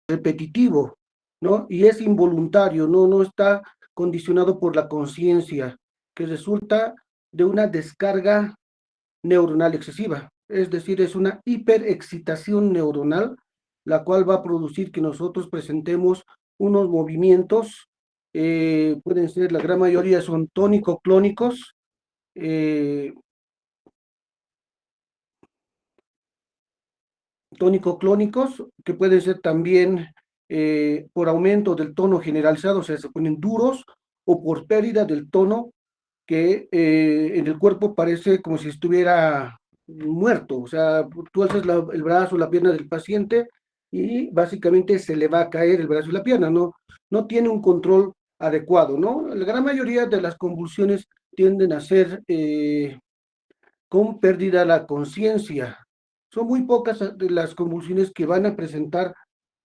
repetitivo, ¿no? Y es involuntario, no está condicionado por la conciencia, que resulta de una descarga neuronal excesiva. Es decir, es una hiperexcitación neuronal, la cual va a producir que nosotros presentemos unos movimientos, pueden ser, la gran mayoría son tónico-clónicos, eh, tónico-clónicos, que pueden ser también por aumento del tono generalizado, o sea, se ponen duros, o por pérdida del tono que en el cuerpo parece como si estuviera muerto. O sea, tú alzas el brazo, la pierna del paciente y básicamente se le va a caer el brazo y la pierna, no tiene un control adecuado, ¿no? La gran mayoría de las convulsiones tienden a ser con pérdida de la conciencia. Son muy pocas de las convulsiones que van a presentar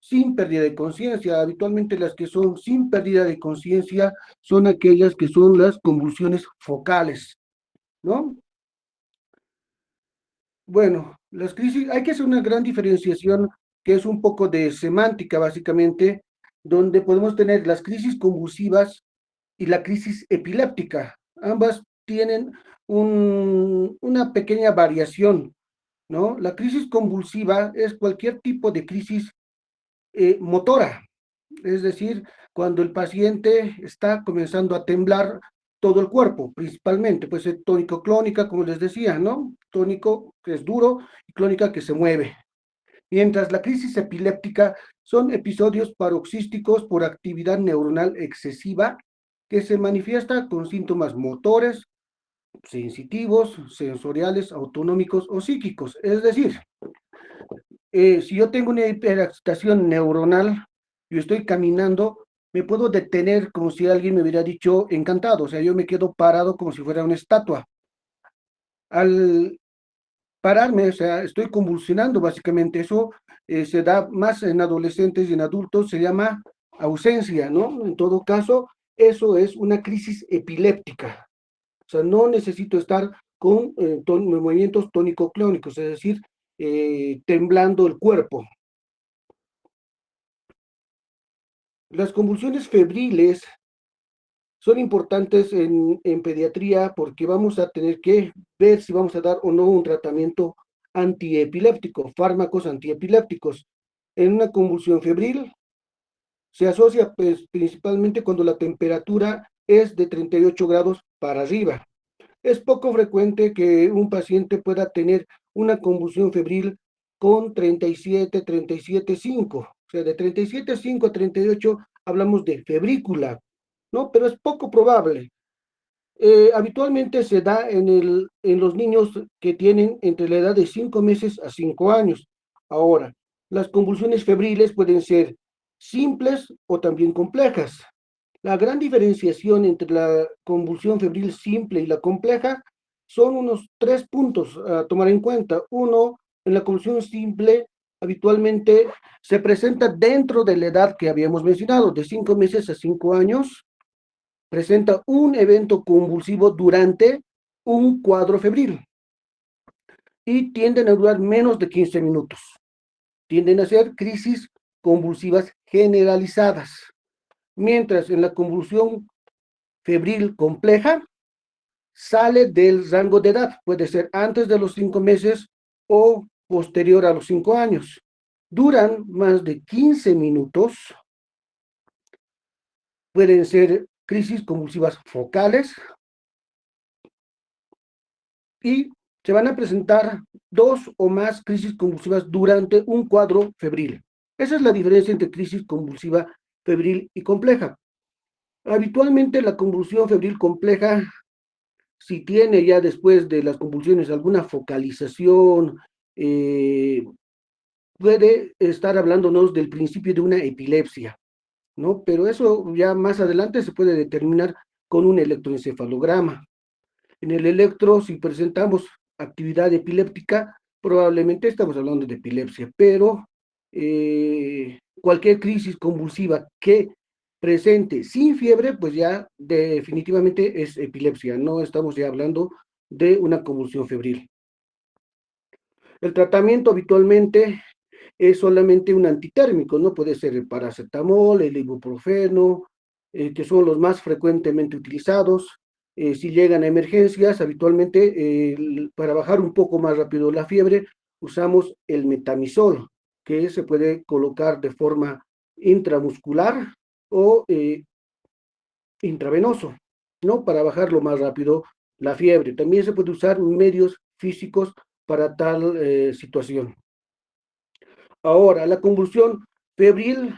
sin pérdida de conciencia. Habitualmente las que son sin pérdida de conciencia son aquellas que son las convulsiones focales, ¿no? Bueno, las crisis, hay que hacer una gran diferenciación que es un poco de semántica, básicamente, donde podemos tener las crisis convulsivas y la crisis epiléptica. Ambas tienen una pequeña variación, ¿no? La crisis convulsiva es cualquier tipo de crisis motora, es decir, cuando el paciente está comenzando a temblar todo el cuerpo, principalmente, puede ser tónico-clónica, como les decía, ¿no? Tónico, que es duro, y clónica, que se mueve. Mientras la crisis epiléptica son episodios paroxísticos por actividad neuronal excesiva que se manifiesta con síntomas motores, sensitivos, sensoriales, autonómicos o psíquicos. Es decir, si yo tengo una hiperexcitación neuronal, yo estoy caminando, me puedo detener como si alguien me hubiera dicho encantado, o sea, yo me quedo parado como si fuera una estatua. Al pararme, o sea, estoy convulsionando básicamente, eso se da más en adolescentes y en adultos, se llama ausencia, ¿no? En todo caso, eso es una crisis epiléptica, o sea, no necesito estar con movimientos tónico-clónicos, es decir, temblando el cuerpo. Las convulsiones febriles son importantes en pediatría porque vamos a tener que ver si vamos a dar o no un tratamiento antiepiléptico, fármacos antiepilépticos. En una convulsión febril se asocia pues, principalmente cuando la temperatura es de 38 grados para arriba. Es poco frecuente que un paciente pueda tener una convulsión febril con 37,5. O sea, de 37,5 a 38 hablamos de febrícula, ¿no? Pero es poco probable. Habitualmente se da en los niños que tienen entre la edad de 5 meses a 5 años. Ahora, las convulsiones febriles pueden ser simples o también complejas. La gran diferenciación entre la convulsión febril simple y la compleja son unos 3 puntos a tomar en cuenta. Uno, en la convulsión simple habitualmente se presenta dentro de la edad que habíamos mencionado, de 5 meses a 5 años, presenta un evento convulsivo durante un cuadro febril y tienden a durar menos de 15 minutos. Tienden a ser crisis convulsivas generalizadas. Mientras en la convulsión febril compleja sale del rango de edad, puede ser antes de los 5 meses o posterior a los 5 años. Duran más de 15 minutos, pueden ser crisis convulsivas focales, y se van a presentar 2 o más crisis convulsivas durante un cuadro febril. Esa es la diferencia entre crisis convulsiva febril y compleja. Habitualmente la convulsión febril compleja, si tiene ya después de las convulsiones alguna focalización, eh, puede estar hablándonos del principio de una epilepsia, ¿no? Pero eso ya más adelante se puede determinar con un electroencefalograma. En el electro, si presentamos actividad epiléptica, probablemente estamos hablando de epilepsia, pero cualquier crisis convulsiva que presente sin fiebre, pues ya definitivamente es epilepsia, no estamos ya hablando de una convulsión febril. El tratamiento habitualmente es solamente un antitérmico, ¿no? Puede ser el paracetamol, el ibuprofeno, que son los más frecuentemente utilizados. Si llegan a emergencias, habitualmente para bajar un poco más rápido la fiebre, usamos el metamisol, que se puede colocar de forma intramuscular o intravenoso, ¿no? Para bajarlo más rápido la fiebre. También se puede usar medios físicos para tal situación. Ahora, la convulsión febril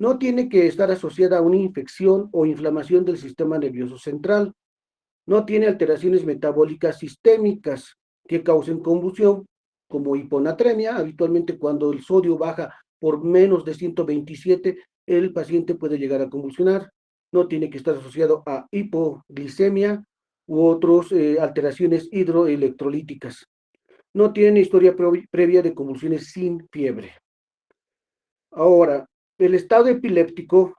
no tiene que estar asociada a una infección o inflamación del sistema nervioso central. No tiene alteraciones metabólicas sistémicas que causen convulsión, como hiponatremia. Habitualmente cuando el sodio baja por menos de 127, el paciente puede llegar a convulsionar. No tiene que estar asociado a hipoglicemia u otras alteraciones hidroelectrolíticas. No tiene historia previa de convulsiones sin fiebre. Ahora, el estado epiléptico,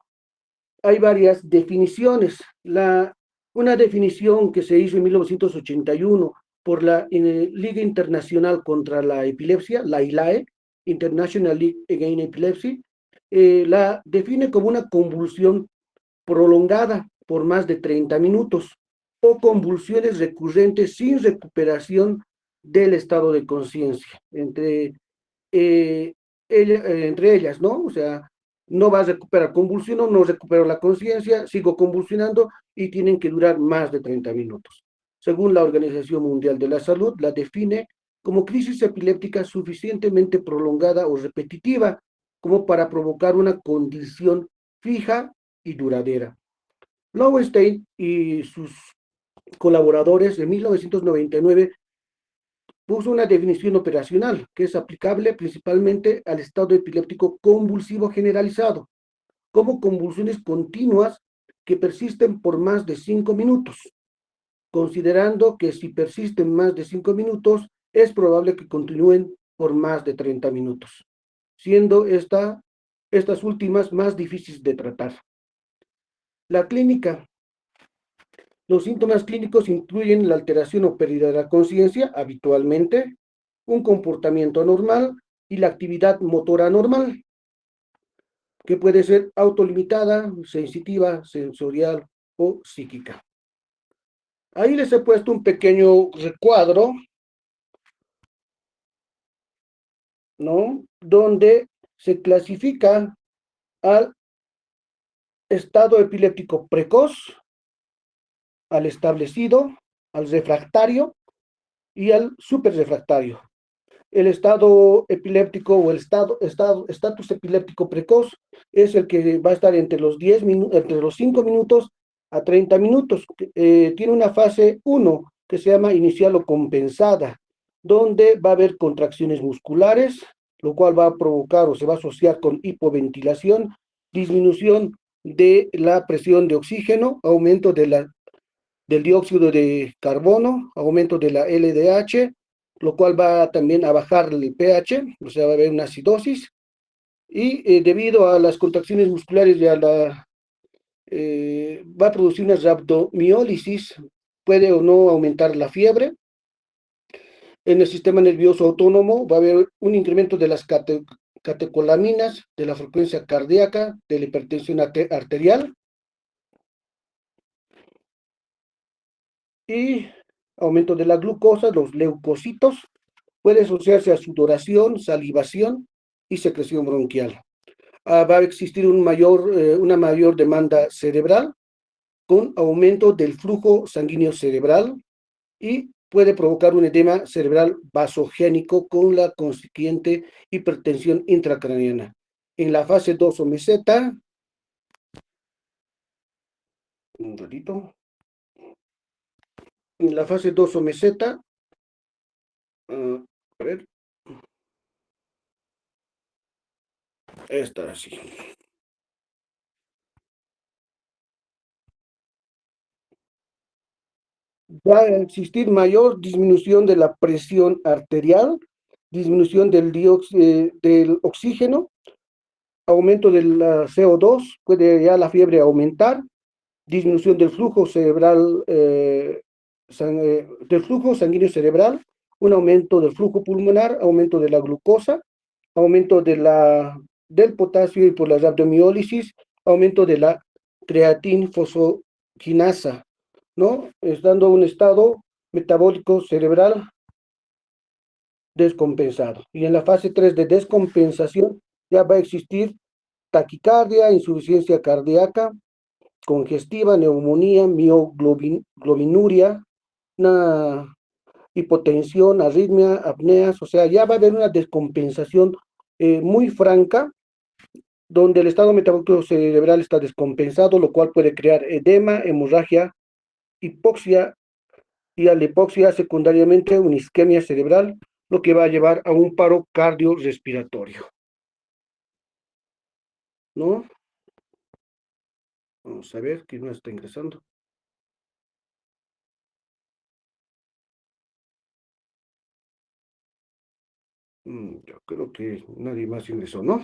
hay varias definiciones. Una definición que se hizo en 1981 por la Liga Internacional contra la Epilepsia, la ILAE, International League Against Epilepsy, la define como una convulsión prolongada por más de 30 minutos o convulsiones recurrentes sin recuperación del estado de conciencia. Eh, entre ellas, ¿no? O sea, no vas a recuperar convulsiono, no recupero la conciencia, sigo convulsionando y tienen que durar más de 30 minutos. Según la Organización Mundial de la Salud, la define como crisis epiléptica suficientemente prolongada o repetitiva como para provocar una condición fija y duradera. Lowenstein y sus colaboradores en 1999 puso una definición operacional que es aplicable principalmente al estado epiléptico convulsivo generalizado, como convulsiones continuas que persisten por más de 5 minutos, considerando que si persisten más de 5 minutos, es probable que continúen por más de 30 minutos, siendo estas últimas más difíciles de tratar. La clínica. Los síntomas clínicos incluyen la alteración o pérdida de la conciencia, habitualmente, un comportamiento anormal y la actividad motora anormal, que puede ser autolimitada, sensitiva, sensorial o psíquica. Ahí les he puesto un pequeño recuadro, ¿no? Donde se clasifica al estado epiléptico precoz, al establecido, al refractario y al superrefractario. El estado epiléptico o el estatus epiléptico precoz es el que va a estar entre los 5 minutos a 30 minutos. Tiene una fase 1 que se llama inicial o compensada, donde va a haber contracciones musculares, lo cual va a provocar o se va a asociar con hipoventilación, disminución de la presión de oxígeno, aumento del dióxido de carbono, aumento de la LDH, lo cual va también a bajar el pH, o sea, va a haber una acidosis, y debido a las contracciones musculares y a va a producir una rhabdomiólisis, puede o no aumentar la fiebre. En el sistema nervioso autónomo va a haber un incremento de las catecolaminas, de la frecuencia cardíaca, de la hipertensión arterial, y aumento de la glucosa, los leucocitos, puede asociarse a sudoración, salivación y secreción bronquial. Va a existir una mayor demanda cerebral con aumento del flujo sanguíneo cerebral y puede provocar un edema cerebral vasogénico con la consiguiente hipertensión intracraniana. En la fase 2 o meseta, un ratito, en la fase 2 o meseta, a ver, esta así. Va a existir mayor disminución de la presión arterial, disminución del oxígeno, aumento del CO2, puede ya la fiebre aumentar, disminución del flujo cerebral, del flujo sanguíneo cerebral, un aumento del flujo pulmonar, aumento de la glucosa aumento del potasio y por la rhabdomiólisis, aumento de la creatinfosfoquinasa, ¿no? Dando un estado metabólico cerebral descompensado. Y en la fase 3 de descompensación ya va a existir taquicardia, insuficiencia cardíaca, congestiva, neumonía, mioglobinuria, una hipotensión, arritmia, apneas, o sea, ya va a haber una descompensación muy franca, donde el estado metabólico cerebral está descompensado, lo cual puede crear edema, hemorragia, hipoxia y a la hipoxia secundariamente una isquemia cerebral, lo que va a llevar a un paro cardiorrespiratorio, ¿no? Vamos a ver quién nos está ingresando. Yo creo que nadie más ingresó, ¿no?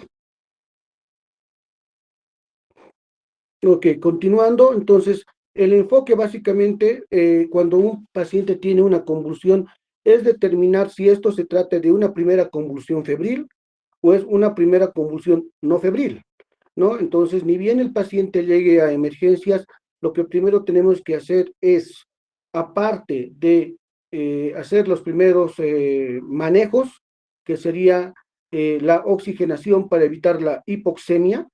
Ok, continuando, entonces, el enfoque básicamente, cuando un paciente tiene una convulsión, es determinar si esto se trata de una primera convulsión febril o es una primera convulsión no febril, ¿no? Entonces, ni bien el paciente llegue a emergencias, lo que primero tenemos que hacer es, aparte de hacer los primeros manejos, que sería la oxigenación para evitar la hipoxemia,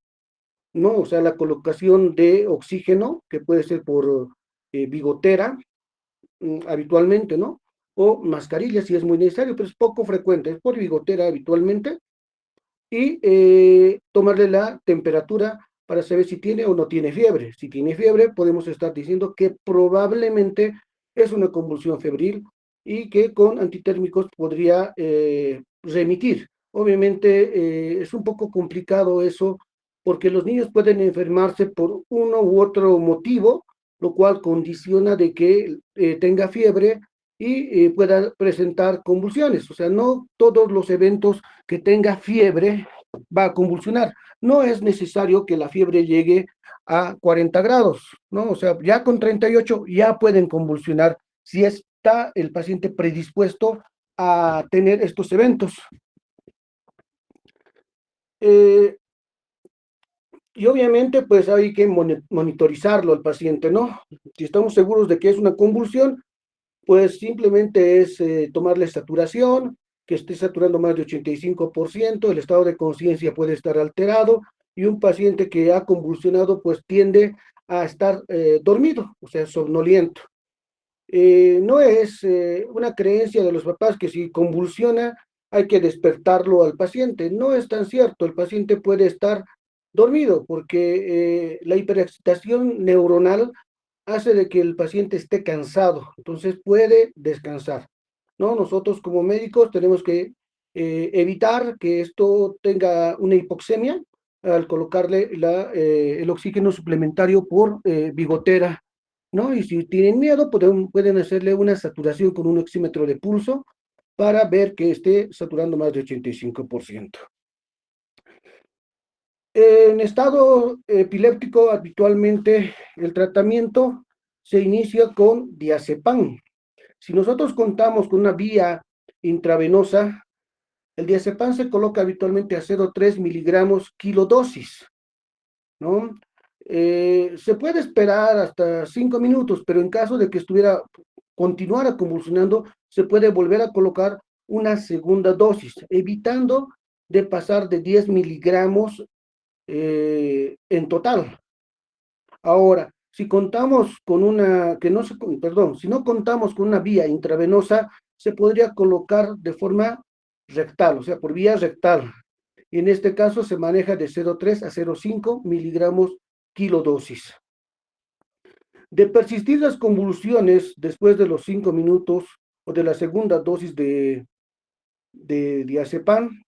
¿no? O sea, la colocación de oxígeno, que puede ser por bigotera, habitualmente, ¿no? O mascarilla si es muy necesario, pero es poco frecuente, es por bigotera habitualmente, y tomarle la temperatura para saber si tiene o no tiene fiebre. Si tiene fiebre, podemos estar diciendo que probablemente es una convulsión febril y que con antitérmicos podría remitir. Obviamente es un poco complicado eso porque los niños pueden enfermarse por uno u otro motivo, lo cual condiciona de que tenga fiebre y pueda presentar convulsiones. O sea, no todos los eventos que tenga fiebre va a convulsionar. No es necesario que la fiebre llegue a 40 grados, ¿no? O sea, ya con 38 ya pueden convulsionar si está el paciente predispuesto a tener estos eventos. Eh, y obviamente, pues hay que monitorizarlo al paciente, ¿no? Si estamos seguros de que es una convulsión, pues simplemente es tomarle saturación, que esté saturando más de 85%, el estado de conciencia puede estar alterado y un paciente que ha convulsionado pues tiende a estar dormido, o sea, somnoliento. No es una creencia de los papás que si convulsiona hay que despertarlo al paciente. No es tan cierto, el paciente puede estar dormido porque la hiperexcitación neuronal hace de que el paciente esté cansado, entonces puede descansar, ¿no? Nosotros como médicos tenemos que evitar que esto tenga una hipoxemia al colocarle el oxígeno suplementario por bigotera, ¿no? Y si tienen miedo, pueden hacerle una saturación con un oxímetro de pulso para ver que esté saturando más de 85%. En estado epiléptico, habitualmente el tratamiento se inicia con diazepam. Si nosotros contamos con una vía intravenosa, el diazepam se coloca habitualmente a 0,3 miligramos kilodosis, ¿no? Se puede esperar hasta 5 minutos, pero en caso de que continuara convulsionando, se puede volver a colocar una segunda dosis, evitando de pasar de 10 miligramos en total. Ahora, si contamos con una, que no se, perdón, si no contamos con una vía intravenosa, se podría colocar de forma rectal, o sea, por vía rectal. Y en este caso se maneja de 0,3 a 0,5 miligramos kilodosis. De persistir las convulsiones después de los 5 minutos o de la segunda dosis de diazepam,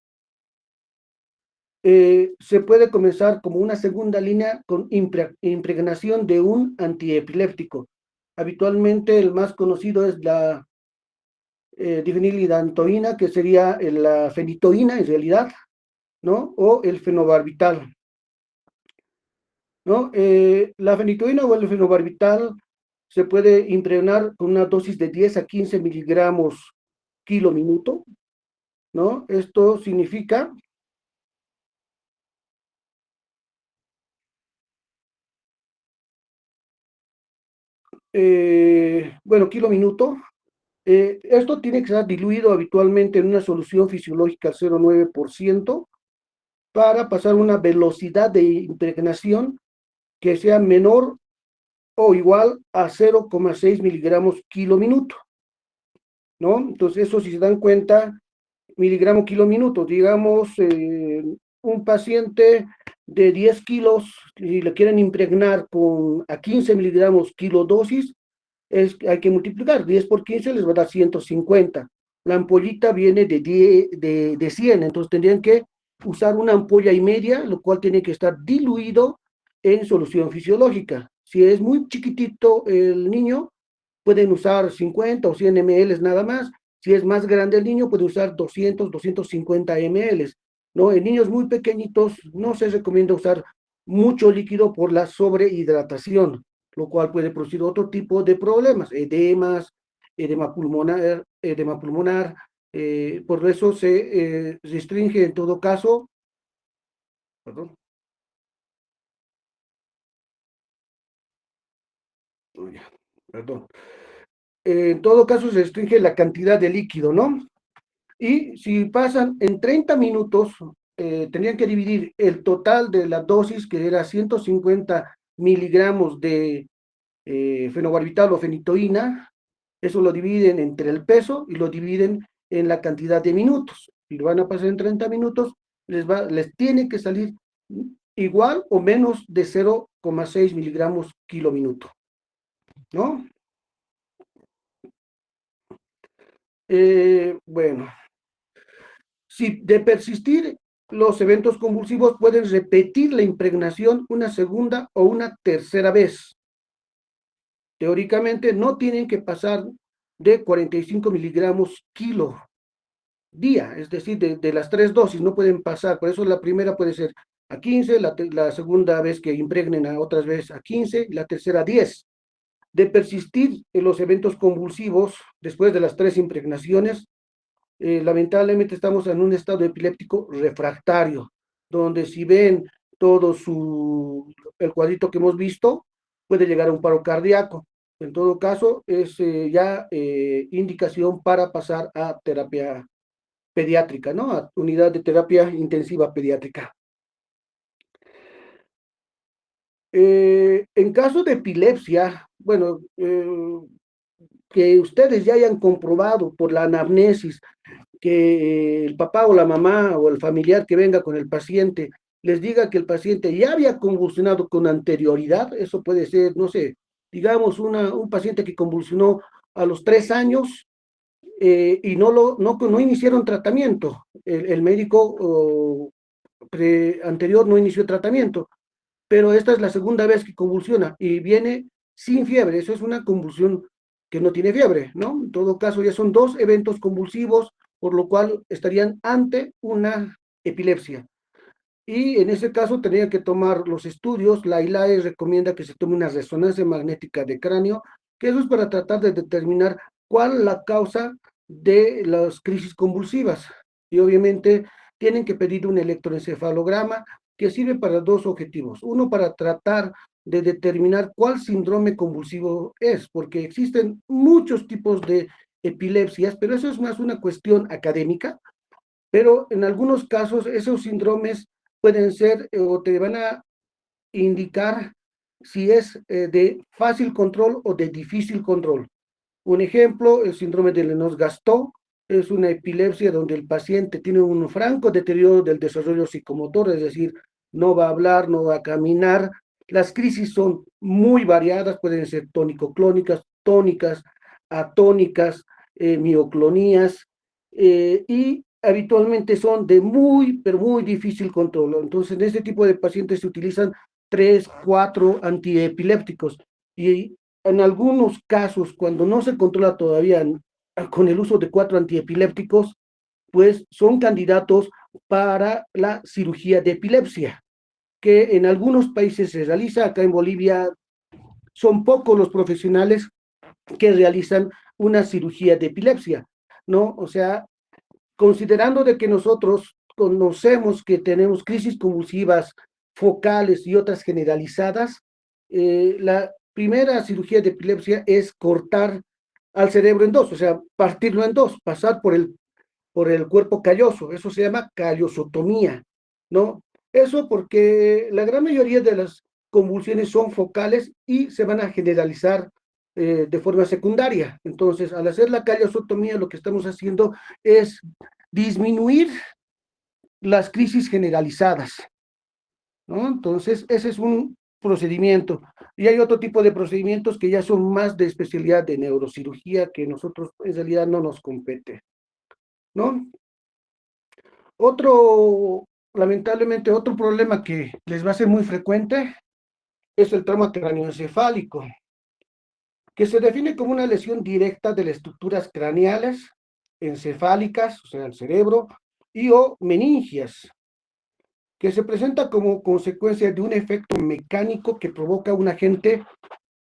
se puede comenzar como una segunda línea con impregnación de un antiepiléptico. Habitualmente el más conocido es la difenilidantoína, que sería la fenitoína en realidad, ¿no? O el fenobarbital, ¿no? La fenitoína o el fenobarbital se puede impregnar con una dosis de 10 a 15 miligramos kilo minuto, ¿no? Esto significa bueno, kilo minuto. Esto tiene que estar diluido habitualmente en una solución fisiológica al 0,9% para pasar una velocidad de impregnación que sea menor o igual a 0,6 miligramos kilo minuto, ¿no? Entonces, eso si se dan cuenta, miligramo kilo minuto, digamos, un paciente de 10 kilos, si le quieren impregnar con a 15 miligramos kilo dosis, hay que multiplicar, 10 por 15 les va a dar 150. La ampollita viene de 100, entonces tendrían que usar una ampolla y media, lo cual tiene que estar diluido en solución fisiológica. Si es muy chiquitito el niño, pueden usar 50 o 100 ml nada más. Si es más grande el niño, puede usar 200, 250 ml, ¿no? En niños muy pequeñitos no se recomienda usar mucho líquido por la sobrehidratación, lo cual puede producir otro tipo de problemas, edemas, edema pulmonar, por eso se restringe en todo caso, perdón, oh, ya, perdón, en todo caso se restringe la cantidad de líquido, ¿no? Y si pasan en 30 minutos, tendrían que dividir el total de la dosis, que era 150 miligramos de fenobarbital o fenitoína, eso lo dividen entre el peso y lo dividen en la cantidad de minutos. Si lo van a pasar en 30 minutos, les tiene que salir igual o menos de 0,6 miligramos kilo minuto, ¿no? Bueno, si de persistir los eventos convulsivos pueden repetir la impregnación una segunda o una tercera vez. Teóricamente no tienen que pasar de 45 miligramos kilo día, es decir, de las tres dosis no pueden pasar, por eso la primera puede ser a 15, la segunda vez que impregnen a otras veces a 15 y la tercera a 10. De persistir en los eventos convulsivos después de las tres impregnaciones, lamentablemente estamos en un estado epiléptico refractario, donde si ven todo el cuadrito que hemos visto, puede llegar a un paro cardíaco. En todo caso, es ya indicación para pasar a terapia pediátrica, ¿no? A unidad de terapia intensiva pediátrica. En caso de epilepsia, bueno, que ustedes ya hayan comprobado por la anamnesis que el papá o la mamá o el familiar que venga con el paciente les diga que el paciente ya había convulsionado con anterioridad, eso puede ser, no sé, digamos, un paciente que convulsionó a los 3 años y no iniciaron tratamiento. El médico anterior no inició tratamiento, pero esta es la segunda vez que convulsiona y viene sin fiebre. Eso es una convulsión que no tiene fiebre, ¿no? En todo caso, ya son dos eventos convulsivos, por lo cual estarían ante una epilepsia. Y en ese caso tendría que tomar los estudios. La ILAE recomienda que se tome una resonancia magnética de cráneo, que eso es para tratar de determinar cuál es la causa de las crisis convulsivas. Y obviamente tienen que pedir un electroencefalograma que sirve para dos objetivos. Uno, para tratar de determinar cuál síndrome convulsivo es, porque existen muchos tipos de epilepsias, pero eso es más una cuestión académica, pero en algunos casos esos síndromes pueden ser o te van a indicar si es de fácil control o de difícil control. Un ejemplo, el síndrome de Lennox-Gastaut es una epilepsia donde el paciente tiene un franco deterioro del desarrollo psicomotor, es decir, no va a hablar, no va a caminar. Las crisis son muy variadas, pueden ser tónico-clónicas, tónicas, atónicas, mioclonías, y habitualmente son de muy, pero muy difícil control. Entonces, en este tipo de pacientes se utilizan 3, 4 antiepilépticos y en algunos casos, cuando no se controla todavía con el uso de 4 antiepilépticos, pues son candidatos para la cirugía de epilepsia, que en algunos países se realiza. Acá en Bolivia son pocos los profesionales que realizan una cirugía de epilepsia, ¿no? O sea, considerando de que nosotros conocemos que tenemos crisis convulsivas focales y otras generalizadas, primera cirugía de epilepsia es cortar al cerebro en dos, o sea, partirlo en dos, pasar por el cuerpo calloso, eso se llama callosotomía, ¿no? Eso porque la gran mayoría de las convulsiones son focales y se van a generalizar de forma secundaria. Entonces, al hacer la callosotomía, lo que estamos haciendo es disminuir las crisis generalizadas, ¿no? Entonces, ese es un procedimiento. Y hay otro tipo de procedimientos que ya son más de especialidad de neurocirugía que nosotros en realidad no nos compete, ¿no? Otro, lamentablemente, otro problema que les va a ser muy frecuente es el trauma craneoencefálico, que se define como una lesión directa de las estructuras craneales, encefálicas, o sea, el cerebro, y o meningias, que se presenta como consecuencia de un efecto mecánico que provoca un agente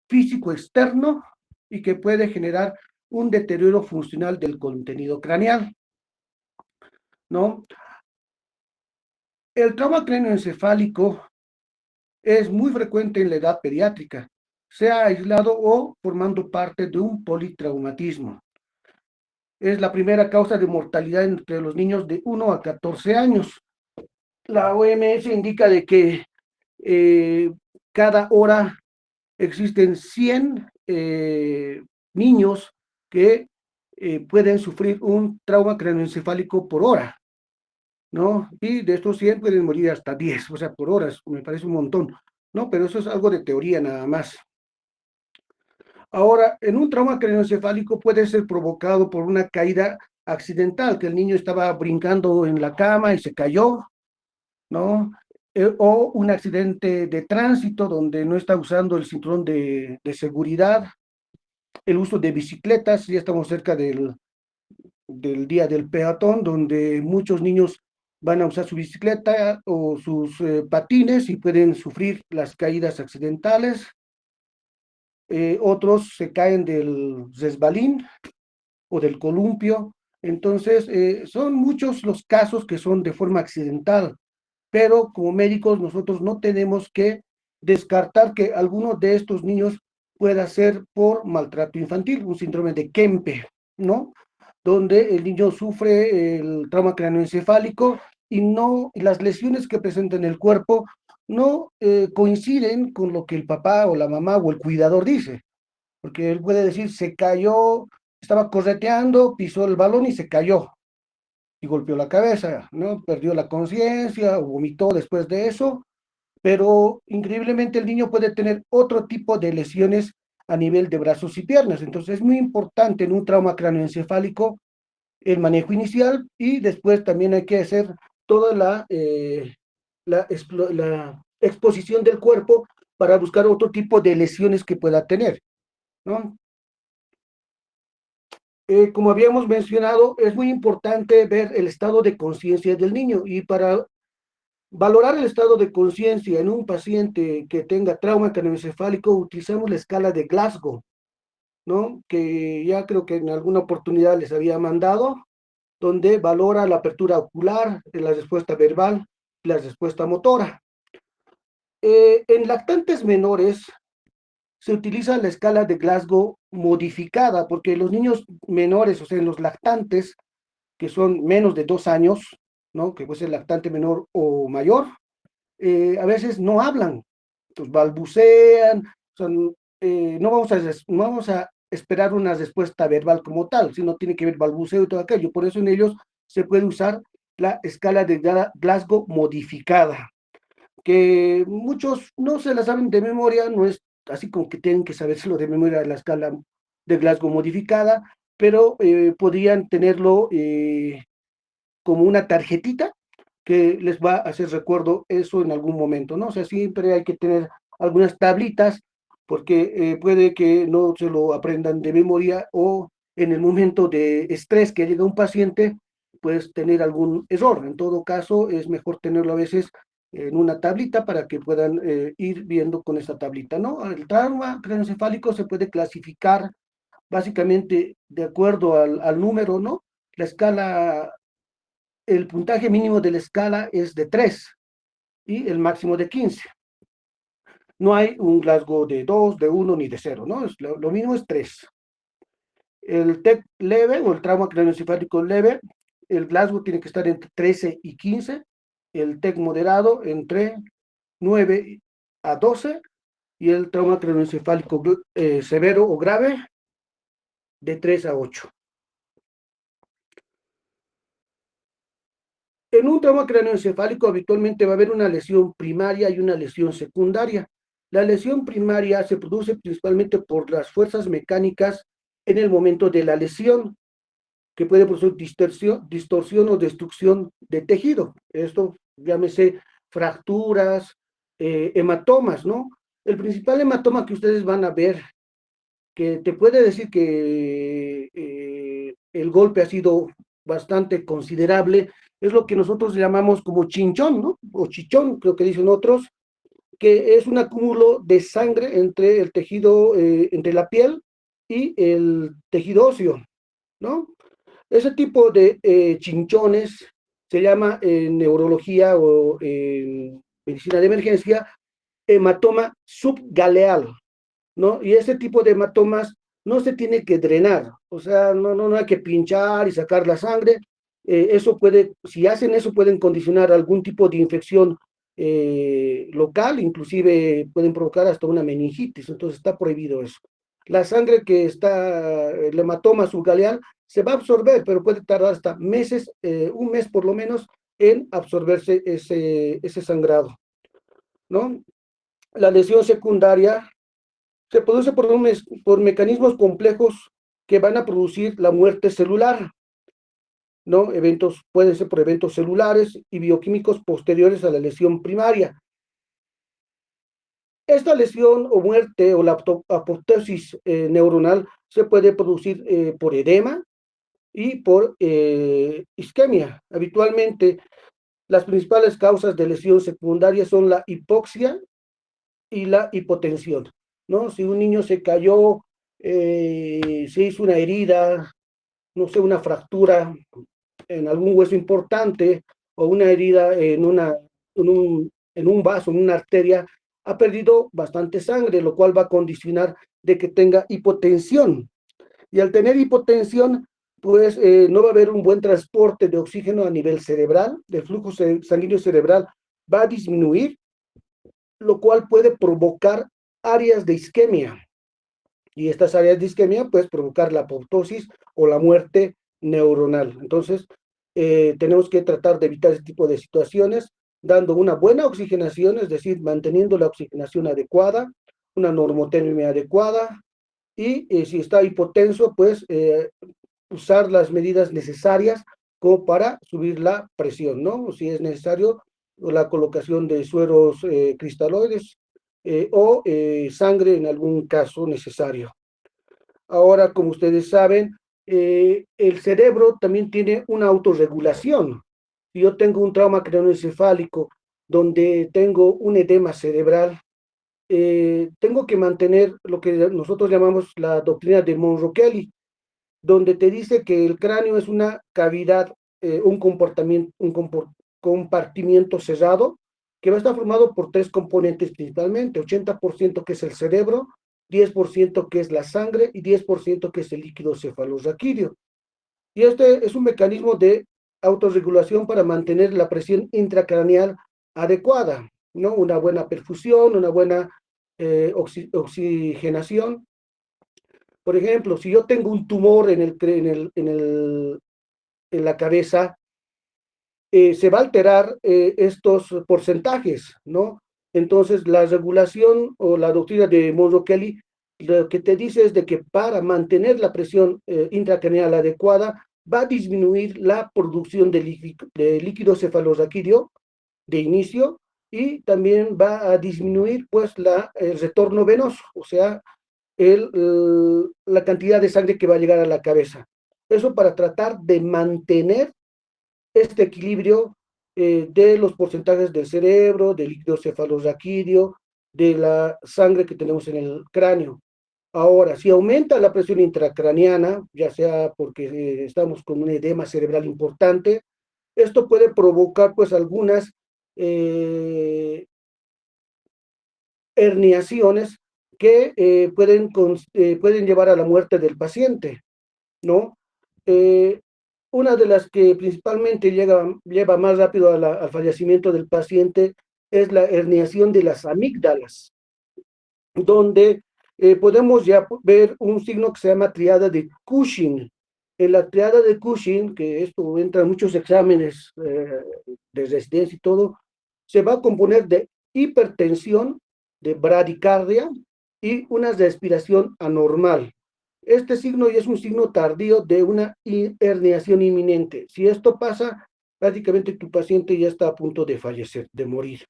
físico externo y que puede generar un deterioro funcional del contenido craneal, ¿no? El trauma craneoencefálico es muy frecuente en la edad pediátrica, sea aislado o formando parte de un politraumatismo. Es la primera causa de mortalidad entre los niños de 1 a 14 años. La OMS indica de que eh, cada hora existen 100 niños que pueden sufrir un trauma craneoencefálico por hora, ¿no? Y de estos 100 pueden morir hasta 10, o sea, por horas, me parece un montón, ¿no? Pero eso es algo de teoría nada más. Ahora, en un trauma craneoencefálico puede ser provocado por una caída accidental, que el niño estaba brincando en la cama y se cayó, ¿no? O un accidente de tránsito donde no está usando el cinturón de seguridad, el uso de bicicletas, ya estamos cerca del día del peatón, donde muchos niños van a usar su bicicleta o sus patines y pueden sufrir las caídas accidentales. Otros se caen del resbalín o del columpio. Entonces, son muchos los casos que son de forma accidental, pero como médicos nosotros no tenemos que descartar que alguno de estos niños pueda ser por maltrato infantil, un síndrome de Kempe, ¿no? Donde el niño sufre el trauma craneoencefálico y no, las lesiones que presenta en el cuerpo no coinciden con lo que el papá o la mamá o el cuidador dice, porque él puede decir, se cayó, estaba correteando, pisó el balón y se cayó y golpeó la cabeza, ¿no? Perdió la conciencia o vomitó después de eso, pero increíblemente el niño puede tener otro tipo de lesiones a nivel de brazos y piernas. Entonces es muy importante en un trauma craneoencefálico el manejo inicial y después también hay que hacer toda la exposición del cuerpo para buscar otro tipo de lesiones que pueda tener, ¿no? Como habíamos mencionado, es muy importante ver el estado de conciencia del niño y para valorar el estado de conciencia en un paciente que tenga trauma craneoencefálico utilizamos la escala de Glasgow, ¿no? Que ya creo que en alguna oportunidad les había mandado, donde valora la apertura ocular, la respuesta verbal, la respuesta motora. En lactantes menores se utiliza la escala de Glasgow modificada, porque los niños menores, o sea, los lactantes, que son menos de 2 años, ¿no? Que puede ser lactante menor o mayor, a veces no hablan, pues balbucean, son, no vamos a esperar una respuesta verbal como tal, sino tiene que ver balbuceo y todo aquello. Por eso en ellos se puede usar la escala de Glasgow modificada, que muchos no se la saben de memoria, no es así como que tienen que sabérselo de memoria la escala de Glasgow modificada, pero podrían tenerlo como una tarjetita que les va a hacer recuerdo eso en algún momento, ¿no? O sea, siempre hay que tener algunas tablitas porque puede que no se lo aprendan de memoria o en el momento de estrés que llega un paciente, puedes tener algún error. En todo caso, es mejor tenerlo a veces en una tablita para que puedan ir viendo con esta tablita, ¿no? El trauma craneoencefálico se puede clasificar básicamente de acuerdo al número, ¿no? La escala, el puntaje mínimo de la escala es de 3 y el máximo de 15. No hay un Glasgow de 2, de 1 ni de 0, ¿no? Lo mínimo es 3. El TEC leve o el trauma craneoencefálico leve, el Glasgow tiene que estar entre 13 y 15, el TEC moderado entre 9 a 12 y el trauma craneoencefálico severo o grave de 3 a 8. En un trauma craneoencefálico habitualmente va a haber una lesión primaria y una lesión secundaria. La lesión primaria se produce principalmente por las fuerzas mecánicas en el momento de la lesión, que puede producir distorsión o destrucción de tejido. Esto llámese fracturas, hematomas, ¿no? El principal hematoma que ustedes van a ver, que te puede decir que el golpe ha sido bastante considerable, es lo que nosotros llamamos como chinchón, ¿no? O chichón, creo que dicen otros, que es un acúmulo de sangre entre el tejido, entre la piel y el tejido óseo, ¿no? Ese tipo de chinchones se llama en neurología o en medicina de emergencia hematoma subgaleal, ¿no? Y ese tipo de hematomas no se tiene que drenar, o sea, no hay que pinchar y sacar la sangre. Eso puede, si hacen eso, pueden condicionar algún tipo de infección local, inclusive pueden provocar hasta una meningitis, entonces está prohibido eso. La sangre que está, el hematoma subgaleal, se va a absorber, pero puede tardar hasta meses, un mes por lo menos, en absorberse ese sangrado, ¿no? La lesión secundaria se produce por mecanismos complejos que van a producir la muerte celular, ¿no? Pueden ser por eventos celulares y bioquímicos posteriores a la lesión primaria. Esta lesión o muerte o la apoptosis neuronal se puede producir por edema y por isquemia. Habitualmente, las principales causas de lesión secundaria son la hipoxia y la hipotensión, ¿no? Si un niño se cayó, se hizo una herida, no sé, una fractura en algún hueso importante o una herida en un vaso, en una arteria, ha perdido bastante sangre, lo cual va a condicionar de que tenga hipotensión. Y al tener hipotensión, pues no va a haber un buen transporte de oxígeno a nivel cerebral, el flujo sanguíneo cerebral va a disminuir, lo cual puede provocar áreas de isquemia. Y estas áreas de isquemia pueden provocar la apoptosis o la muerte neuronal. Entonces, tenemos que tratar de evitar este tipo de situaciones dando una buena oxigenación, es decir, manteniendo la oxigenación adecuada, una normotermia adecuada y si está hipotenso, pues usar las medidas necesarias como para subir la presión, ¿no? Si es necesario, la colocación de sueros cristaloides o sangre en algún caso necesario. Ahora, como ustedes saben, el cerebro también tiene una autorregulación. Si yo tengo un trauma craneoencefálico donde tengo un edema cerebral, tengo que mantener lo que nosotros llamamos la doctrina de Monroe-Kelly, donde te dice que el cráneo es una cavidad, compartimiento cerrado, que va a estar formado por tres componentes principalmente, 80% que es el cerebro, 10% que es la sangre y 10% que es el líquido cefalorraquídeo. Y este es un mecanismo de autorregulación para mantener la presión intracraneal adecuada, ¿no? Una buena perfusión, una buena oxigenación. Por ejemplo, si yo tengo un tumor en la cabeza, se va a alterar estos porcentajes, ¿no? Entonces, la regulación o la doctrina de Monroe-Kelly lo que te dice es de que para mantener la presión intracraneal adecuada, va a disminuir la producción de líquido cefalorraquídeo de inicio y también va a disminuir pues el retorno venoso, o sea, la cantidad de sangre que va a llegar a la cabeza. Eso para tratar de mantener este equilibrio de los porcentajes del cerebro, del líquido cefalorraquídeo, de la sangre que tenemos en el cráneo. Ahora, si aumenta la presión intracraneana, ya sea porque estamos con un edema cerebral importante, esto puede provocar pues algunas eh, herniaciones que pueden llevar a la muerte del paciente, ¿no? Eh, una de las que principalmente lleva más rápido al fallecimiento del paciente es la herniación de las amígdalas, donde podemos ya ver un signo que se llama triada de Cushing. En la triada de Cushing, que esto entra en muchos exámenes de residencia y todo, se va a componer de hipertensión, de bradicardia y una respiración anormal. Este signo ya es un signo tardío de una herniación inminente. Si esto pasa, prácticamente tu paciente ya está a punto de fallecer, de morir,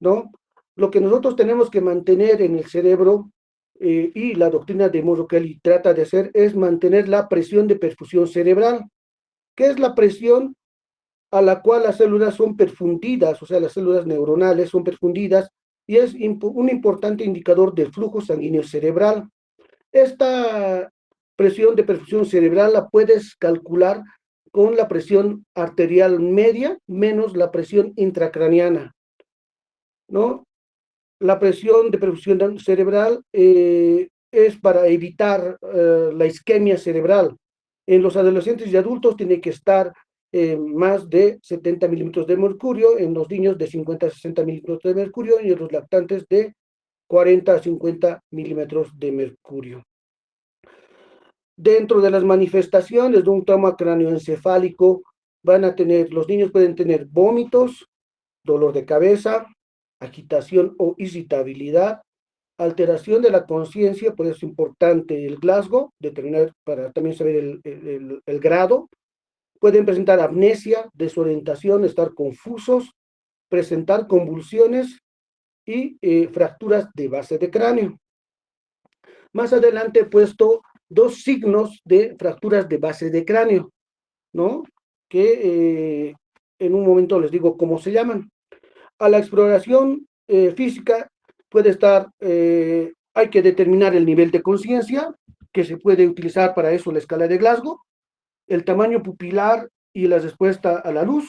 ¿no? Lo que nosotros tenemos que mantener en el cerebro y la doctrina de Monro Kelly trata de hacer es mantener la presión de perfusión cerebral. ¿Qué es la presión a la cual las células son perfundidas? O sea, las células neuronales son perfundidas y es un importante indicador del flujo sanguíneo cerebral. Esta presión de perfusión cerebral la puedes calcular con la presión arterial media menos la presión intracraneana, ¿no? La presión de perfusión cerebral es para evitar la isquemia cerebral. En los adolescentes y adultos tiene que estar más de 70 milímetros de mercurio, en los niños de 50 a 60 milímetros de mercurio y en los lactantes de 40 a 50 milímetros de mercurio. Dentro de las manifestaciones de un trauma cráneoencefálico los niños pueden tener vómitos, dolor de cabeza, agitación o irritabilidad, alteración de la conciencia, por eso es importante el Glasgow, determinar para también saber el grado. Pueden presentar amnesia, desorientación, estar confusos, presentar convulsiones y fracturas de base de cráneo. Más adelante he puesto dos signos de fracturas de base de cráneo, ¿no? Que en un momento les digo cómo se llaman. A la exploración física puede estar, hay que determinar el nivel de conciencia, que se puede utilizar para eso la escala de Glasgow, el tamaño pupilar y la respuesta a la luz.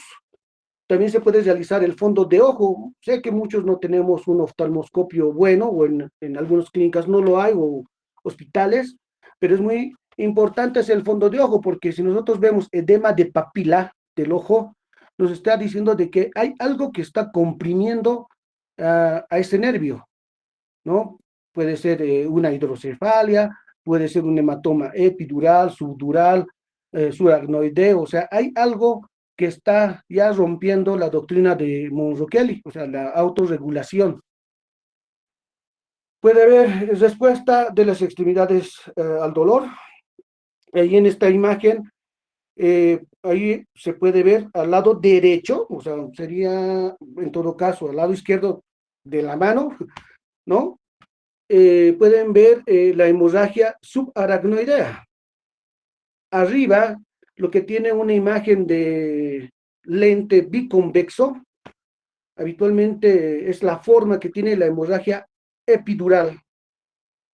También se puede realizar el fondo de ojo. Sé que muchos no tenemos un oftalmoscopio bueno, o en algunas clínicas no lo hay, o hospitales, pero es muy importante hacer el fondo de ojo, porque si nosotros vemos edema de papila del ojo, nos está diciendo de que hay algo que está comprimiendo a ese nervio, ¿no? Puede ser una hidrocefalia, puede ser un hematoma epidural, subdural, subaracnoideo, o sea, hay algo que está ya rompiendo la doctrina de Monro Kelly, o sea, la autorregulación. Puede haber respuesta de las extremidades al dolor. Ahí en esta imagen, ahí se puede ver al lado derecho, o sea, sería en todo caso al lado izquierdo de la mano, ¿no? Pueden ver la hemorragia subaracnoidea. Arriba, lo que tiene una imagen de lente biconvexo, habitualmente es la forma que tiene la hemorragia epidural.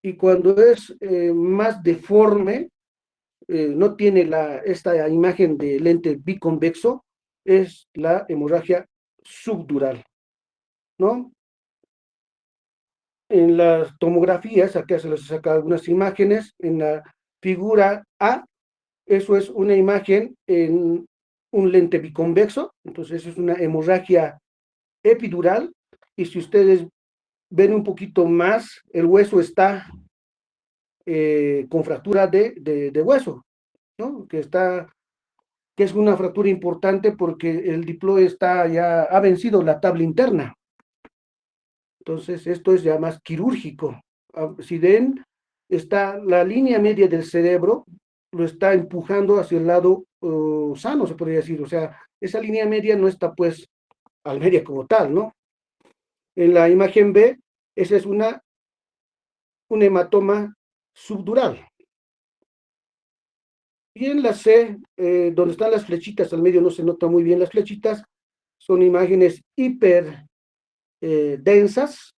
Y cuando es más deforme, no tiene esta imagen de lente biconvexo, es la hemorragia subdural, ¿no? En las tomografías, acá se les saca algunas imágenes, en la figura A, eso es una imagen en un lente biconvexo, entonces es una hemorragia epidural, y si ustedes ven un poquito más, el hueso está con fractura de hueso, ¿no? Que es una fractura importante porque el diploide ha vencido la tabla interna. Entonces, esto es ya más quirúrgico. Si ven, está la línea media del cerebro, lo está empujando hacia el lado sano, se podría decir. O sea, esa línea media no está pues al media como tal, ¿no? En la imagen B, esa es un hematoma subdural. Y en la C, donde están las flechitas, al medio no se nota muy bien las flechitas, son imágenes hiper densas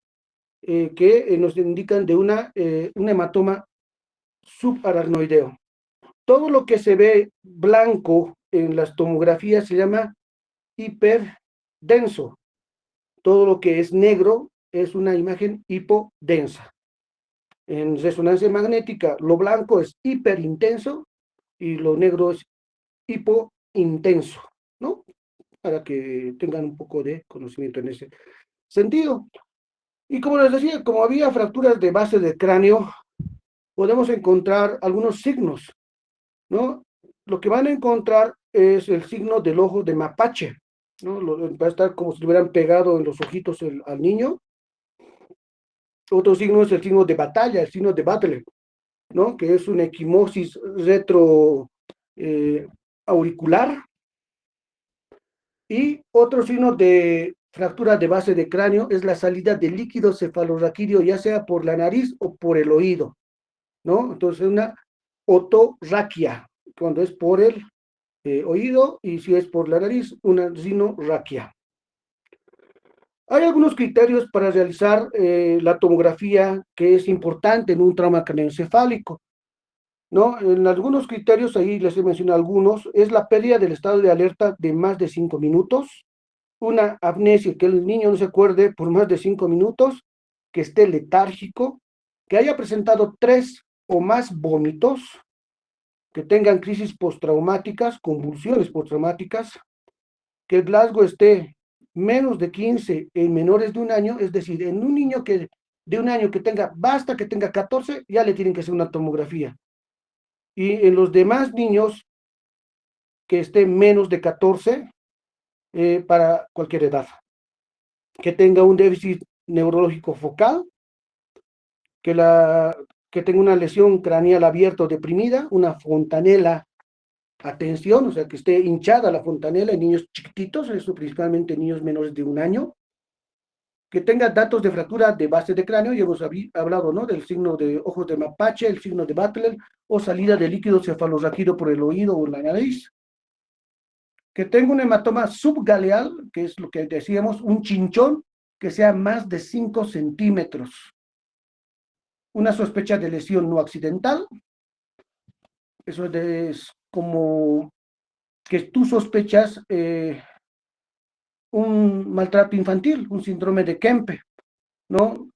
que nos indican de un hematoma subaracnoideo. Todo lo que se ve blanco en las tomografías se llama hiperdenso. Todo lo que es negro es una imagen hipodensa. En resonancia magnética, lo blanco es hiperintenso y lo negro es hipointenso, ¿no? Para que tengan un poco de conocimiento en ese sentido. Y como les decía, como había fracturas de base del cráneo, podemos encontrar algunos signos, ¿no? Lo que van a encontrar es el signo del ojo de mapache, ¿no? Va a estar como si le hubieran pegado en los ojitos al niño. Otro signo es el signo de batalla, el signo de battle, ¿no? Que es una equimosis retro eh, auricular. Y otro signo de fractura de base de cráneo es la salida de líquido cefalorraquídeo, ya sea por la nariz o por el oído, ¿no? Entonces, una otorraquia, cuando es por el oído, y si es por la nariz, una rinorraquia. Hay algunos criterios para realizar la tomografía que es importante en un trauma craneoencefálico, ¿no? En algunos criterios, ahí les he mencionado algunos, es la pérdida del estado de alerta de más de 5 minutos, una amnesia, que el niño no se acuerde por más de 5 minutos, que esté letárgico, que haya presentado 3 o más vómitos, que tengan crisis postraumáticas, convulsiones postraumáticas, que el Glasgow esté menos de 15 en menores de un año, es decir, en un niño que de un año que tenga, basta que tenga 14, ya le tienen que hacer una tomografía. Y en los demás niños que esté menos de 14 para cualquier edad. Que tenga un déficit neurológico focal, que, que tenga una lesión craneal abierta o deprimida, una fontanela atención, o sea, que esté hinchada la fontanela en niños chiquititos, eso principalmente niños menores de un año, que tenga datos de fractura de base de cráneo, ya hemos hablado, ¿no? Del signo de ojos de mapache, el signo de Butler, o salida de líquido cefalorraquídeo por el oído o la nariz, que tenga un hematoma subgaleal, que es lo que decíamos, un chinchón que sea más de 5 centímetros, una sospecha de lesión no accidental, eso es como que tú sospechas un maltrato infantil, un síndrome de Kempe, ¿no?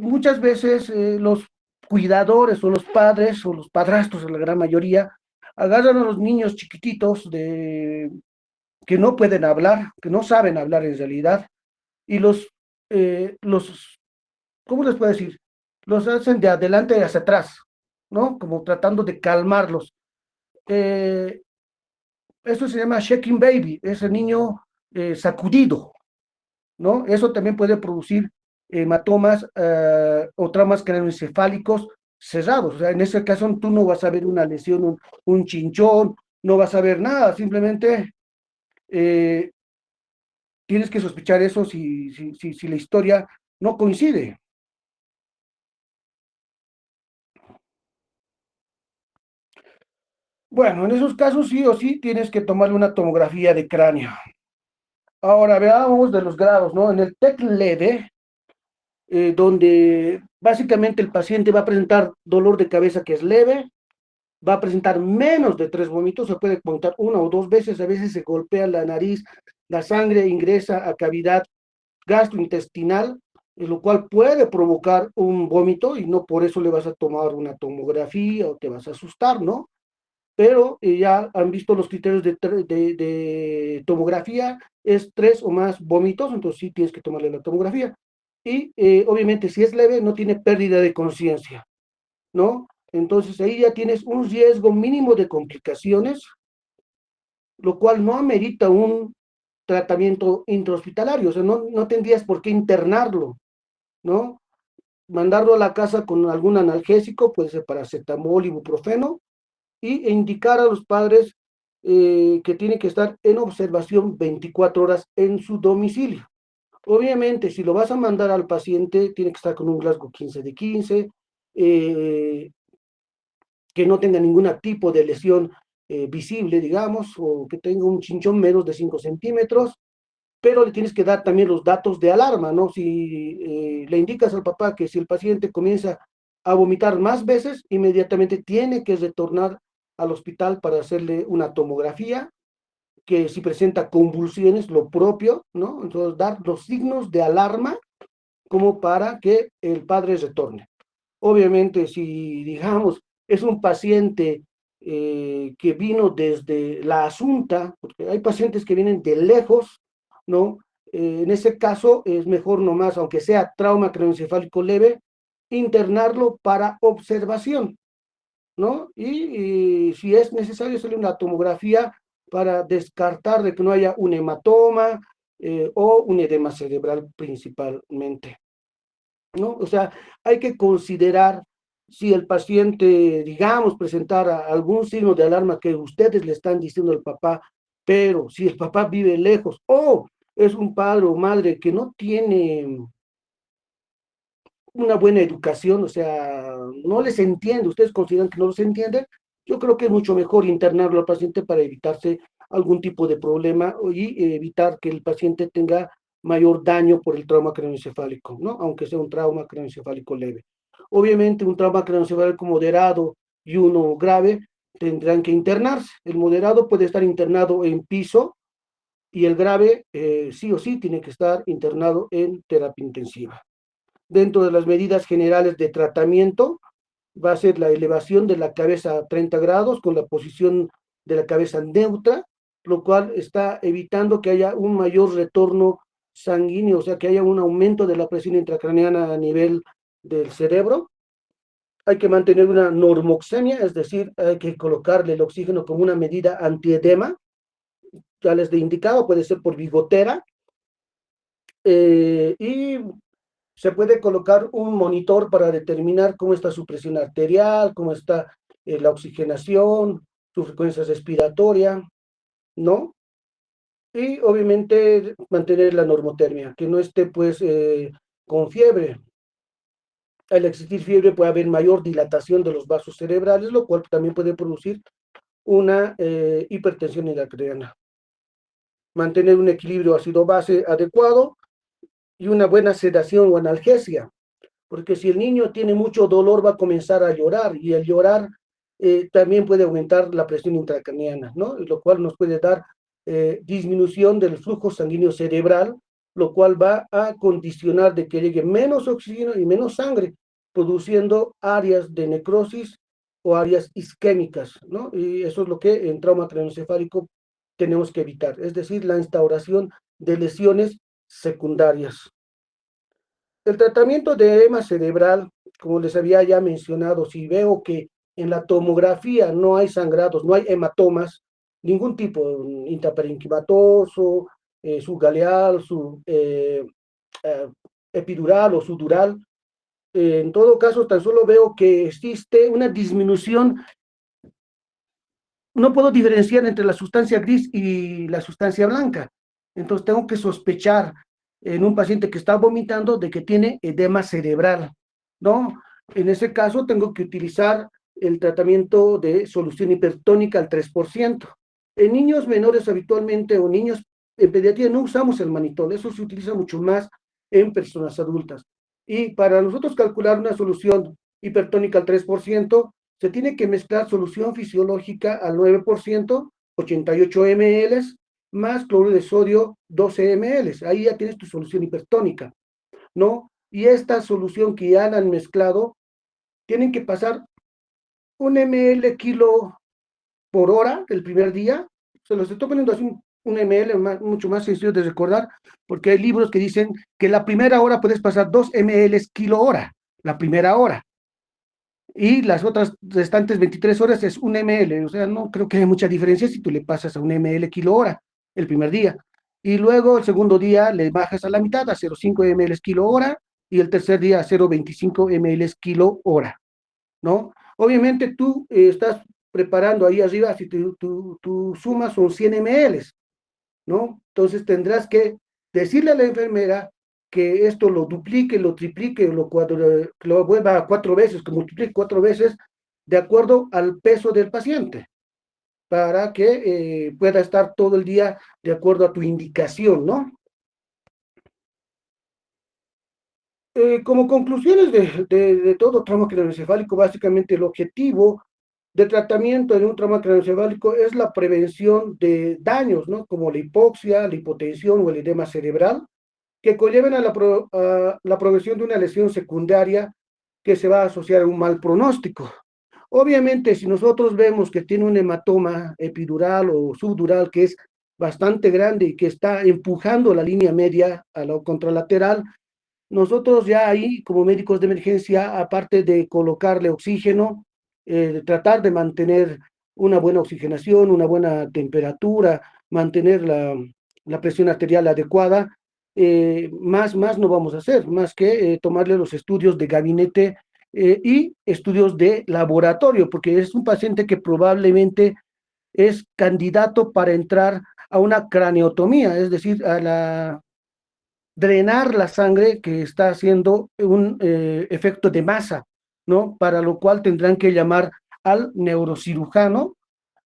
Muchas veces los cuidadores o los padres o los padrastros, en la gran mayoría, agarran a los niños chiquititos que no pueden hablar, que no saben hablar en realidad, y ¿cómo les puedo decir? Los hacen de adelante hacia atrás, ¿no? Como tratando de calmarlos. Eh, Eso se llama shaking baby, es el niño sacudido, ¿no? Eso también puede producir hematomas o traumas craneoencefálicos cerrados. O sea, en ese caso tú no vas a ver una lesión, un chinchón, no vas a ver nada, simplemente eh, tienes que sospechar eso si la historia no coincide. Bueno, en esos casos sí o sí tienes que tomarle una tomografía de cráneo. Ahora veamos de los grados, ¿no? En el TEC leve, donde básicamente el paciente va a presentar dolor de cabeza que es leve, va a presentar menos de 3 vómitos, se puede contar 1 o 2 veces, a veces se golpea la nariz, la sangre ingresa a cavidad gastrointestinal, lo cual puede provocar un vómito y no por eso le vas a tomar una tomografía o te vas a asustar, ¿no? Pero ya han visto los criterios de tomografía, es 3 o más vómitos, entonces sí tienes que tomarle la tomografía. Y obviamente si es leve no tiene pérdida de conciencia, ¿no? Entonces ahí ya tienes un riesgo mínimo de complicaciones, lo cual no amerita un tratamiento intrahospitalario, o sea, no tendrías por qué internarlo, ¿no? Mandarlo a la casa con algún analgésico, puede ser paracetamol, ibuprofeno, e indicar a los padres que tienen que estar en observación 24 horas en su domicilio. Obviamente, si lo vas a mandar al paciente, tiene que estar con un Glasgow 15 de 15, eh, que no tenga ningún tipo de lesión visible, digamos, o que tenga un chinchón menos de 5 centímetros, pero le tienes que dar también los datos de alarma, ¿no? Si le indicas al papá que si el paciente comienza a vomitar más veces, inmediatamente tiene que retornar al hospital para hacerle una tomografía, que si presenta convulsiones, lo propio, ¿no? Entonces, dar los signos de alarma como para que el padre retorne. Obviamente, si digamos es un paciente que vino desde la Asunta, porque hay pacientes que vienen de lejos, ¿no? En ese caso es mejor nomás, aunque sea trauma craneoencefálico leve, internarlo para observación, ¿no? Y si es necesario hacerle una tomografía para descartar de que no haya un hematoma o un edema cerebral principalmente, ¿no? O sea, hay que considerar si el paciente, digamos, presentara algún signo de alarma que ustedes le están diciendo al papá, pero si el papá vive lejos o es un padre o madre que no tiene una buena educación, o sea, no les entiende, ustedes consideran que no los entienden, yo creo que es mucho mejor internarlo al paciente para evitarse algún tipo de problema y evitar que el paciente tenga mayor daño por el trauma craneoencefálico, ¿no? Aunque sea un trauma craneoencefálico leve. Obviamente, un trauma craneoencefálico moderado y uno grave tendrán que internarse. El moderado puede estar internado en piso y el grave, sí o sí, tiene que estar internado en terapia intensiva. Dentro de las medidas generales de tratamiento, va a ser la elevación de la cabeza a 30 grados con la posición de la cabeza neutra, lo cual está evitando que haya un mayor retorno sanguíneo, o sea, que haya un aumento de la presión intracraneana a nivel del cerebro. Hay que mantener una normoxemia, es decir, hay que colocarle el oxígeno como una medida antiedema, ya les he indicado, puede ser por bigotera, y se puede colocar un monitor para determinar cómo está su presión arterial, cómo está la oxigenación, su frecuencia respiratoria, ¿no? Y obviamente mantener la normotermia, que no esté pues con fiebre. Al existir fiebre puede haber mayor dilatación de los vasos cerebrales, lo cual también puede producir una hipertensión intracraniana. Mantener un equilibrio ácido-base adecuado y una buena sedación o analgesia, porque si el niño tiene mucho dolor va a comenzar a llorar y el llorar también puede aumentar la presión intracraniana, ¿no? Lo cual nos puede dar disminución del flujo sanguíneo cerebral, lo cual va a condicionar de que llegue menos oxígeno y menos sangre, produciendo áreas de necrosis o áreas isquémicas, ¿no? Y eso es lo que en trauma craneoencefálico tenemos que evitar, es decir, la instauración de lesiones secundarias. El tratamiento de edema cerebral, como les había ya mencionado, si veo que en la tomografía no hay sangrados, no hay hematomas, ningún tipo, intraparenquimatoso, subgaleal, eh, epidural o sudural, en todo caso, tan solo veo que existe una disminución, no puedo diferenciar entre la sustancia gris y la sustancia blanca. Entonces tengo que sospechar en un paciente que está vomitando de que tiene edema cerebral, ¿no? En ese caso tengo que utilizar el tratamiento de solución hipertónica al 3%. En niños menores habitualmente o niños en pediatría no usamos el manitol, eso se utiliza mucho más en personas adultas. Y para nosotros calcular una solución hipertónica al 3%, se tiene que mezclar solución fisiológica al 9%, 88 ml, más cloruro de sodio 12 ml. Ahí ya tienes tu solución hipertónica, ¿no? Y esta solución que ya la han mezclado, tienen que pasar 1 ml kilo por hora el primer día. Se los estoy poniendo así un ml, mucho más sencillo de recordar, porque hay libros que dicen que la primera hora puedes pasar 2 ml kilo hora, la primera hora. Y las otras restantes 23 horas es 1 ml, o sea, no creo que haya mucha diferencia si tú le pasas a 1 ml kilo hora el primer día. Y luego el segundo día le bajas a la mitad, a 0,5 ml kilo hora, y el tercer día a 0,25 ml kilo hora, ¿no? Obviamente tú estás preparando ahí arriba, si tu suma son 100 ml, ¿no? Entonces tendrás que decirle a la enfermera que esto lo duplique, lo triplique, lo vuelva a 4 veces, que multiplique 4 veces de acuerdo al peso del paciente, para que pueda estar todo el día de acuerdo a tu indicación, ¿no? Como conclusiones de todo trauma craneoencefálico, básicamente el objetivo de tratamiento en un trauma craneoencefálico es la prevención de daños, ¿no? Como la hipoxia, la hipotensión o el edema cerebral. que conlleven a la progresión de una lesión secundaria que se va a asociar a un mal pronóstico. Obviamente, si nosotros vemos que tiene un hematoma epidural o subdural que es bastante grande y que está empujando la línea media a la contralateral, nosotros ya ahí, como médicos de emergencia, aparte de colocarle oxígeno, tratar de mantener una buena oxigenación, una buena temperatura, mantener la presión arterial adecuada, más no vamos a hacer, más que tomarle los estudios de gabinete y estudios de laboratorio, porque es un paciente que probablemente es candidato para entrar a una craneotomía, es decir, a drenar la sangre que está haciendo un efecto de masa, ¿no? Para lo cual tendrán que llamar al neurocirujano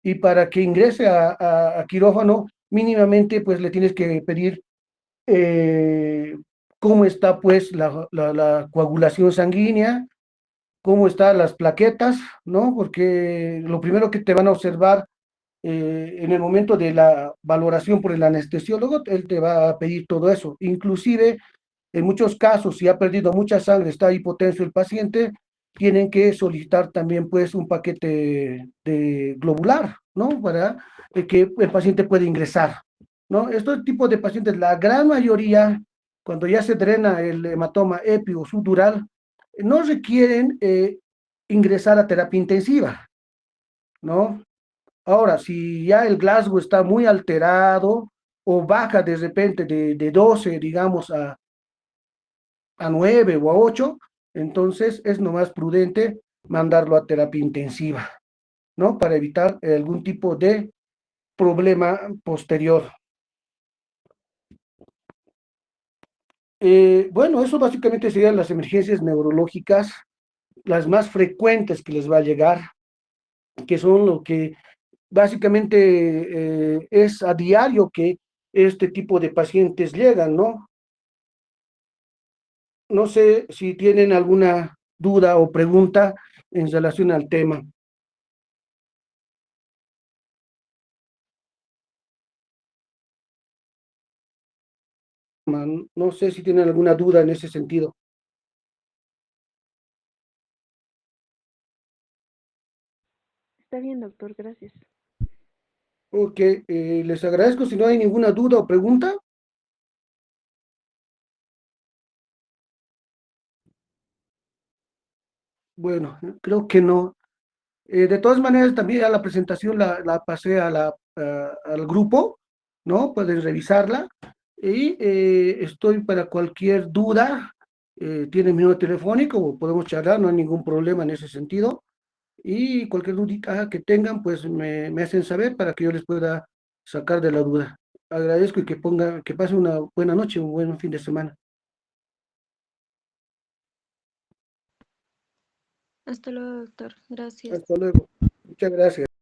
y para que ingrese a quirófano, mínimamente pues le tienes que pedir eh, cómo está pues la coagulación sanguínea, cómo están las plaquetas, ¿no? Porque lo primero que te van a observar en el momento de la valoración por el anestesiólogo, él te va a pedir todo eso. Inclusive, en muchos casos, si ha perdido mucha sangre, está hipotenso el paciente, tienen que solicitar también pues un paquete de globular, ¿no? Para que el paciente pueda ingresar, ¿no? Este tipo de pacientes, la gran mayoría, cuando ya se drena el hematoma epi o subdural, no requieren ingresar a terapia intensiva, ¿no? Ahora, si ya el Glasgow está muy alterado o baja de repente de 12, digamos, a 9 o a 8, entonces es nomás prudente mandarlo a terapia intensiva, ¿no? Para evitar algún tipo de problema posterior. Bueno, eso básicamente serían las emergencias neurológicas, las más frecuentes que les va a llegar, que son lo que básicamente es a diario que este tipo de pacientes llegan, ¿no? No sé si tienen alguna duda o pregunta en relación al tema. No sé si tienen alguna duda en ese sentido. Está bien, doctor, gracias. Ok, les agradezco. Si no hay ninguna duda o pregunta, bueno, creo que no. De todas maneras, también ya la presentación la pasé al grupo, ¿no? Pueden revisarla. Y estoy para cualquier duda. Tienen mi número telefónico, podemos charlar, no hay ningún problema en ese sentido. Y cualquier dudita que tengan, pues me hacen saber para que yo les pueda sacar de la duda. Agradezco y que pasen una buena noche, un buen fin de semana. Hasta luego, doctor. Gracias. Hasta luego. Muchas gracias.